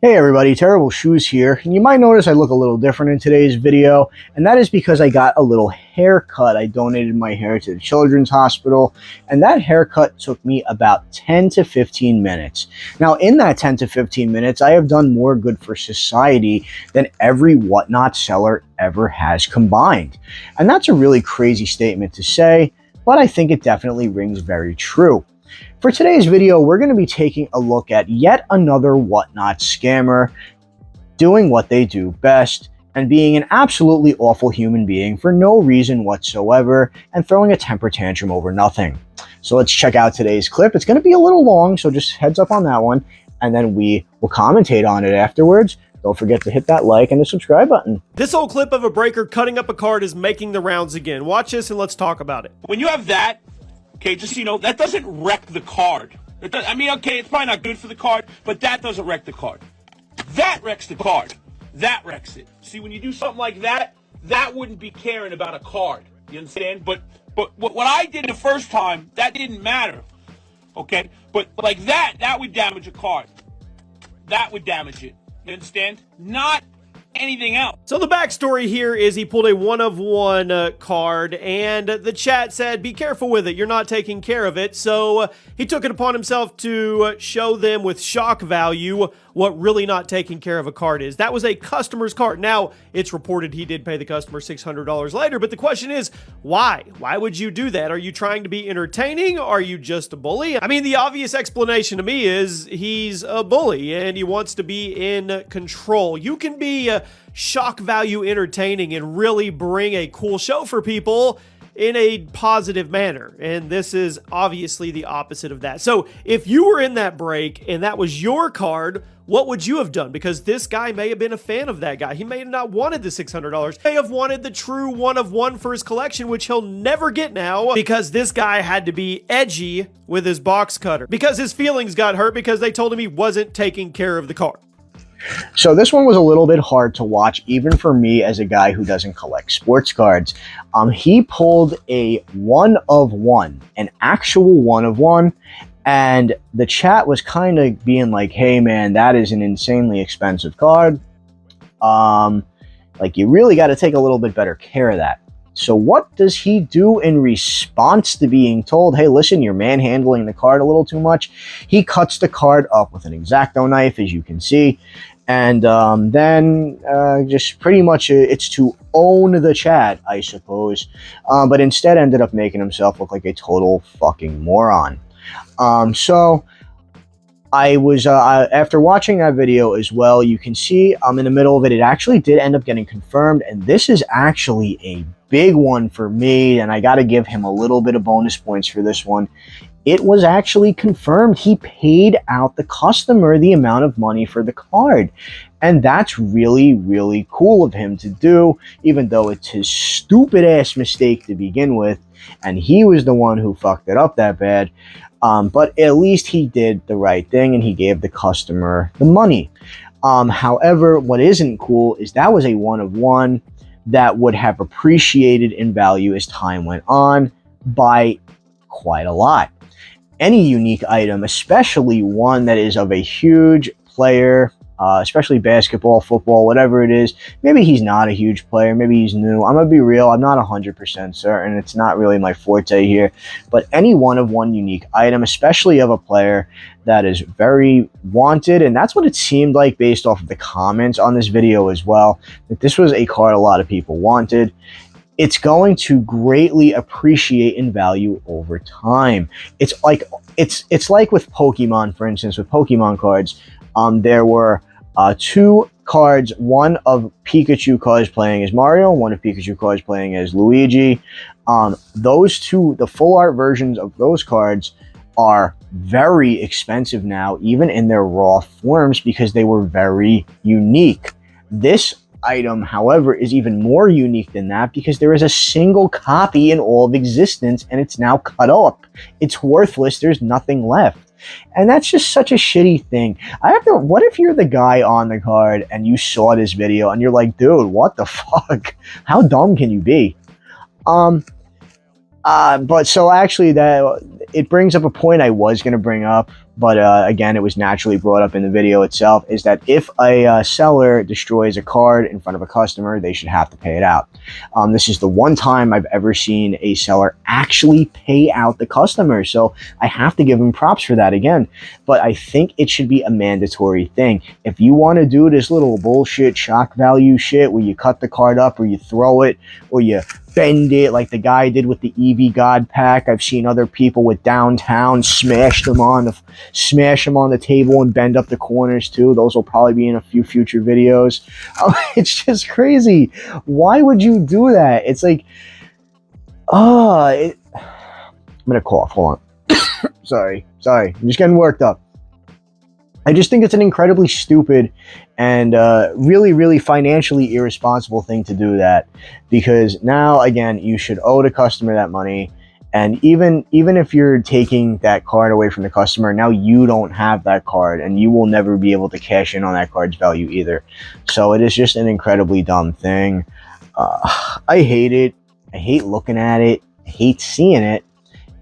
Hey everybody, Terrible Shoes here, and you might notice I look a little different in today's video, and that is because I got a little haircut. I donated my hair to the Children's Hospital, and that haircut took me about 10 to 15 minutes. Now, in that 10 to 15 minutes, I have done more good for society than every Whatnot seller ever has combined. And that's a really crazy statement to say, but I think it definitely rings very true. For today's video, we're going to be taking a look at yet another Whatnot scammer doing what they do best and being an absolutely awful human being for no reason whatsoever and throwing a temper tantrum over nothing. So let's check out today's clip. It's going to be a little long, so just heads up on that one, and then we will commentate on it afterwards. Don't forget to hit that like and the subscribe button. This old clip of a breaker cutting up a card is making the rounds again. Watch this and let's talk about it. When you have that, okay, just so you know, that doesn't wreck the card. Okay, it's probably not good for the card, but that doesn't wreck the card. That wrecks the card. That wrecks it. See, when you do something like that, that wouldn't be caring about a card. You understand? But what I did the first time, that didn't matter. Okay? But like that would damage a card. That would damage it. You understand? Not anything else. So the backstory here is he pulled a one-of-one card, and the chat said, be careful with it, you're not taking care of it. So he took it upon himself to show them with shock value what really not taking care of a card is. That was a customer's card. Now, it's reported he did pay the customer $600 later, but the question is, why? Why would you do that? Are you trying to be entertaining? Are you just a bully? I mean, the obvious explanation to me is he's a bully, and he wants to be in control. You can be shock value entertaining and really bring a cool show for people in a positive manner, and this is obviously the opposite of that. So if you were in that break and that was your card, what would you have done? Because this guy may have been a fan of that guy. He may have not wanted the $600. He may have wanted the true one-of-one for his collection, which he'll never get now because this guy had to be edgy with his box cutter because his feelings got hurt because they told him he wasn't taking care of the card. So this one was a little bit hard to watch, even for me as a guy who doesn't collect sports cards. He pulled a one-of-one, an actual one-of-one, and the chat was kind of being like, hey man, that is an insanely expensive card. Like, you really got to take a little bit better care of that. So what does he do in response to being told, hey, listen, you're manhandling the card a little too much? He cuts the card up with an X-Acto knife, as you can see. And then just pretty much it's to own the chat, I suppose. But instead ended up making himself look like a total fucking moron. So I was, after watching that video as well, you can see in the middle of it, it actually did end up getting confirmed. And this is actually a big one for me, and I got to give him a little bit of bonus points for this one. It was actually confirmed. He paid out the customer the amount of money for the card. And that's really, really cool of him to do, even though it's his stupid ass mistake to begin with. And he was the one who fucked it up that bad. But at least he did the right thing and he gave the customer the money. However, what isn't cool is that was a one-of-one that would have appreciated in value as time went on by quite a lot. Any unique item, especially one that is of a huge player, especially basketball, football, whatever it is. Maybe he's not a huge player. Maybe he's new. I'm going to be real. I'm not 100% certain. It's not really my forte here. But any one-of-one unique item, especially of a player that is very wanted, and that's what it seemed like based off of the comments on this video as well, that this was a card a lot of people wanted. It's going to greatly appreciate in value over time. It's like with Pokemon, for instance, with Pokemon cards. There were two cards, one of Pikachu cards playing as Mario, one of Pikachu cards playing as Luigi. Those two, the full art versions of those cards, are very expensive now, even in their raw forms, because they were very unique. This item, however, is even more unique than that because there is a single copy in all of existence and it's now cut up. It's worthless. There's nothing left. And that's just such a shitty thing. What if you're the guy on the card and you saw this video and you're like, dude, what the fuck? How dumb can you be? But so actually it brings up a point I was going to bring up, but again, it was naturally brought up in the video itself, is that if a seller destroys a card in front of a customer, they should have to pay it out. This is the one time I've ever seen a seller actually pay out the customer, so I have to give him props for that again. But I think it should be a mandatory thing. If you want to do this little bullshit shock value shit where you cut the card up or you throw it or you bend it like the guy did with the EV God pack. I've seen other people with Downtown smash them on the table and bend up the corners too. Those will probably be in a few future videos. It's just crazy. Why would you do that? It's like, I'm gonna cough. Hold on. Sorry. I'm just getting worked up. I just think it's an incredibly stupid and really, really financially irresponsible thing to do that, because now, again, you should owe the customer that money. And even if you're taking that card away from the customer, now you don't have that card and you will never be able to cash in on that card's value either. So it is just an incredibly dumb thing. I hate it. I hate looking at it. I hate seeing it.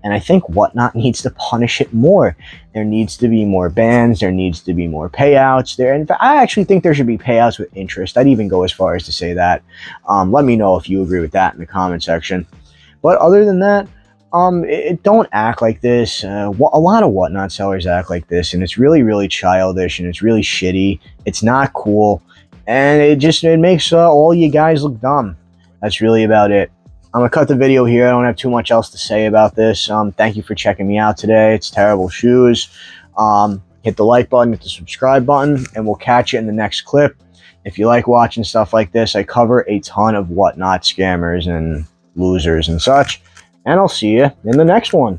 And I think Whatnot needs to punish it more. There needs to be more bans. There needs to be more payouts. In fact, I actually think there should be payouts with interest. I'd even go as far as to say that. Let me know if you agree with that in the comment section. But other than that, don't act like this. A lot of Whatnot sellers act like this, and it's really, really childish, and it's really shitty. It's not cool, and it makes all you guys look dumb. That's really about it. I'm going to cut the video here. I don't have too much else to say about this. Thank you for checking me out today. It's Terrible Shoes. Hit the like button, hit the subscribe button, and we'll catch you in the next clip. If you like watching stuff like this, I cover a ton of Whatnot scammers and losers and such. And I'll see you in the next one.